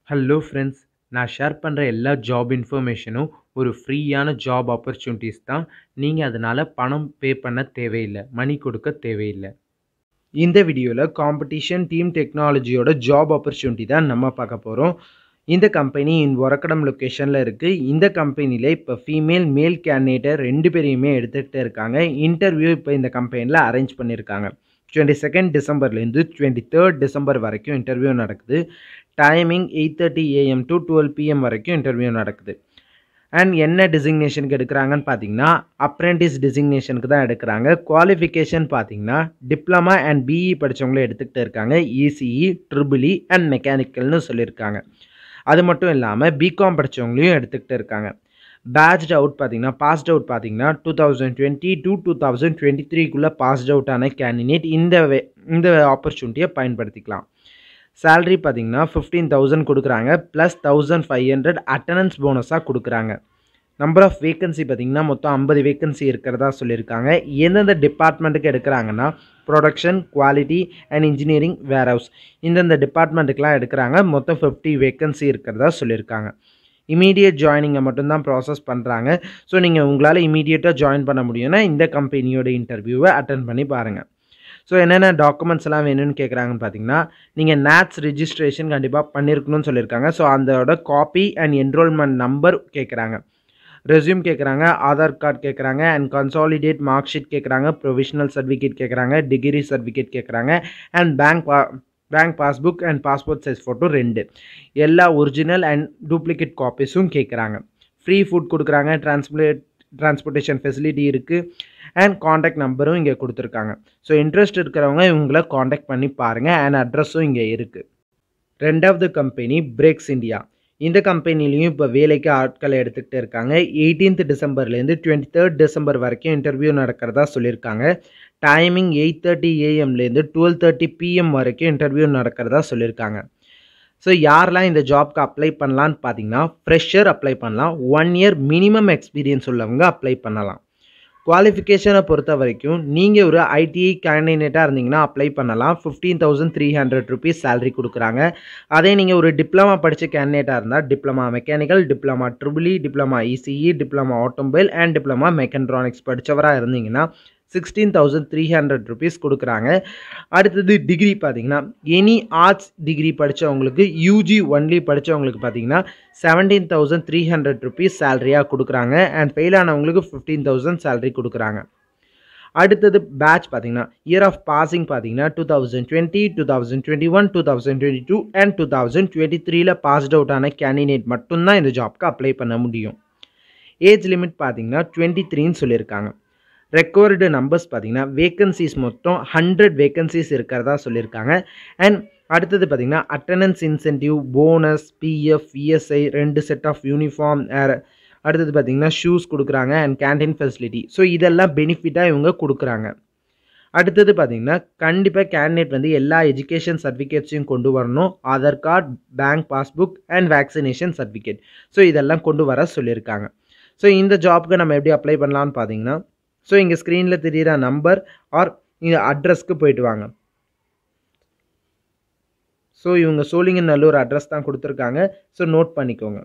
Hello friends, நான் share பண்ணுற எல்லா ஜாப் இன்ஃபர்மேஷனும் ஒரு ஃப்ரீயான ஜாப் ஆப்பர்ச்சுனிட்டிஸ் தான். நீங்கள் அதனால் பணம் பே பண்ண தேவையில்லை, மணி கொடுக்க தேவையில்லை. இந்த வீடியோவில் காம்படிஷன் டீம் டெக்னாலஜியோட ஜாப் ஆப்பர்ச்சுனிட்டி தான் நம்ம பார்க்க போகிறோம். இந்த கம்பெனி ஒரக்கடம் லொக்கேஷனில் இருக்குது. இந்த கம்பெனியில் இப்போ ஃபீமேல் மேல் கேண்டிடேட் 2 பேரையுமே எடுத்துகிட்டு இருக்காங்க. இன்டர்வியூ இப்போ இந்த கம்பெனியில் அரேஞ்ச் பண்ணியிருக்காங்க. 22 டிசம்பர்லேருந்து 23 டிசம்பர் வரைக்கும் இன்டர்வியூ நடக்குது. டைமிங் 8:30 AM to 12 PM வரைக்கும் இன்டர்வியூ நடக்குது. அண்ட் என்ன டிசிக்னேஷனுக்கு எடுக்கிறாங்கன்னு பார்த்தீங்கன்னா, அப்ரெண்டிஸ் டிசிக்னேஷனுக்கு தான் எடுக்கிறாங்க. குவாலிஃபிகேஷன் பார்த்தீங்கன்னா டிப்ளமா அண்ட் பிஇ படித்தவங்களே எடுத்துக்கிட்டு இருக்காங்க. இசிஇ, ட்ரிபிள்இ அண்ட் மெக்கானிக்கல்னு சொல்லியிருக்காங்க. அது மட்டும் இல்லாமல் பிகாம் படித்தவங்களையும் எடுத்துக்கிட்டு இருக்காங்க. பேட்ச்ட் அவுட் பார்த்தீங்கன்னா பாஸ்ட் அவுட் பார்த்தீங்கன்னா 2020 to 2023க்குள்ளே பாஸ்ட் அவுட்டான கேண்டிடேட் இந்த ஆப்பர்ச்சுனிட்டியை பயன்படுத்திக்கலாம். சேலரி பார்த்தீங்கன்னா 15,000 கொடுக்குறாங்க, ப்ளஸ் 1,500 அட்டண்டன்ஸ் போனஸாக கொடுக்குறாங்க. நம்பர் ஆஃப் வேக்கன்சி பார்த்தீங்கன்னா மொத்தம் 50 வேக்கன்சி இருக்கிறதா சொல்லியிருக்காங்க. எந்தெந்த டிபார்ட்மெண்ட்டுக்கு எடுக்கிறாங்கன்னா production, quality and engineering, warehouse இந்தந்த டிபார்ட்மெண்ட்டுக்கெலாம் எடுக்கிறாங்க. மொத்தம் 50 வேக்கன்சி இருக்கிறதா சொல்லியிருக்காங்க. இமீடியட் ஜாயினிங்கை மட்டும்தான் ப்ராசஸ் பண்ணுறாங்க. ஸோ நீங்கள் உங்களால் இமீடியட்டாக ஜாயின் பண்ண முடியும்னா இந்த கம்பெனியோட இன்டர்வியூவை அட்டன் பண்ணி பாருங்கள். ஸோ என்னென்ன டாக்குமெண்ட்ஸ் எல்லாம் வேணும்னு கேட்குறாங்கன்னு பார்த்தீங்கன்னா, நீங்கள் NATS ரிஜிஸ்ட்ரேஷன் கண்டிப்பாக பண்ணியிருக்கணும்னு சொல்லியிருக்காங்க. ஸோ அதோட காப்பி அண்ட் என்ரோல்மெண்ட் நம்பர் கேட்குறாங்க. ரெஸ்யூம் கேட்குறாங்க, ஆதார் கார்டு கேட்குறாங்க, அண்ட் கன்சாலிடேட் மார்க் ஷீட் கேட்குறாங்க, ப்ரொவிஷனல் சர்டிஃபிகேட் கேட்குறாங்க, டிகிரி சர்டிஃபிகேட் கேட்குறாங்க, and bank passbook and passport size photo 2 எல்லா ஒரிஜினல் அண்ட் டூப்ளிகேட் காப்பீஸும் கேட்குறாங்க. ஃப்ரீ ஃபுட் கொடுக்குறாங்க, டிரான்ஸ்போர்ட்டேஷன் ஃபெசிலிட்டி இருக்குது, அண்ட் காண்டாக்ட் நம்பரும் இங்கே கொடுத்துருக்காங்க. ஸோ இன்ட்ரெஸ்ட் இருக்கிறவங்க இவங்கள காண்டாக்ட் பண்ணி பாருங்கள். அண்ட் அட்ரஸும் இங்கே இருக்குது. ரெண்டாவது கம்பெனி பிரேக்ஸ் இந்தியா. இந்த கம்பெனிலையும் இப்போ வேலைக்கு ஆட்களை எடுத்துக்கிட்டு இருக்காங்க. 18 டிசம்பர்லேருந்து 23 டிசம்பர் வரைக்கும் இன்டர்வியூ நடக்கிறதா சொல்லியிருக்காங்க. டைமிங் 8:30 AMலேருந்து 12:30 PM வரைக்கும் இன்டர்வியூ நடக்கிறதா சொல்லியிருக்காங்க. ஸோ யாரெல்லாம் இந்த ஜாப்க்கு அப்ளை பண்ணலான்னு பார்த்தீங்கன்னா, ஃப்ரெஷர் அப்ளை பண்ணலாம், 1 இயர் மினிமம் எக்ஸ்பீரியன்ஸ் உள்ளவங்க அப்ளை பண்ணலாம். குவாலிஃபிகேஷனை பொறுத்த வரைக்கும் நீங்கள் ஒரு ITI கேண்டிடேட்டாக இருந்தீங்கன்னா அப்ளை பண்ணலாம். 15,300 rupees சேலரி கொடுக்குறாங்க. அதே நீங்கள் ஒரு டிப்ளமா படித்த கேண்டிடேட்டாக இருந்தால் diploma mechanical, diploma triple E, diploma ECE, diploma automobile and diploma mechatronics படித்தவராக இருந்தீங்கன்னா 16,300 rupees கொடுக்குறாங்க. அடுத்தது டிகிரி பார்த்தீங்கன்னா, எனி ஆர்ட்ஸ் டிகிரி படித்தவங்களுக்கு UG ஒன்லி படித்தவங்களுக்கு பார்த்தீங்கன்னா 17,300 rupees சேலரியாக கொடுக்குறாங்க. அண்ட் ஃபெயில் ஆனவங்களுக்கு 15,000 சேலரி கொடுக்குறாங்க. அடுத்தது பேட்ச் பார்த்தீங்கன்னா, இயர் ஆஃப் பாசிங் பார்த்தீங்கன்னா 2020, 2021, 2022 அண்ட் 2023ல் பாஸ்ட் அவுட்டான கேண்டிடேட் மட்டும்தான் இந்த ஜாப்க்கு அப்ளை பண்ண முடியும். ஏஜ் லிமிட் பார்த்தீங்கன்னா 23ன்னு சொல்லியிருக்காங்க. ரெக்வயர்டு நம்பர்ஸ் பார்த்தீங்கன்னா வேக்கன்சிஸ் மொத்தம் 100 வேக்கன்சிஸ் இருக்கிறதா சொல்லியிருக்காங்க. அண்ட் அடுத்தது பார்த்தீங்கன்னா attendance incentive, bonus, PF, ESI, 2 set of uniform, அடுத்தது பார்த்தீங்கன்னா ஷூஸ் கொடுக்குறாங்க அண்ட் கேன்டீன் ஃபெசிலிட்டி. ஸோ இதெல்லாம் பெனிஃபிட்டாக இவங்க கொடுக்குறாங்க. அடுத்தது பார்த்தீங்கன்னா கண்டிப்பாக கேண்டிடேட் எல்லா எஜுகேஷன் சர்டிஃபிகேட்ஸையும் கொண்டு வரணும். Aadhaar card, bank passbook and vaccination certificate. So இதெல்லாம் கொண்டு வர சொல்லியிருக்காங்க. ஸோ இந்த ஜாப்க்கு நம்ம எப்படி அப்ளை பண்ணலான்னு பார்த்தீங்கன்னா, ஸோ இங்கே ஸ்க்ரீனில் தெரிகிற நம்பர் ஆர் இந்த அட்ரஸ்க்கு போயிட்டு வாங்க. ஸோ இவங்க சோழிங்கநல்லூர் அட்ரஸ் தான் கொடுத்துருக்காங்க. ஸோ நோட் பண்ணிக்கோங்க.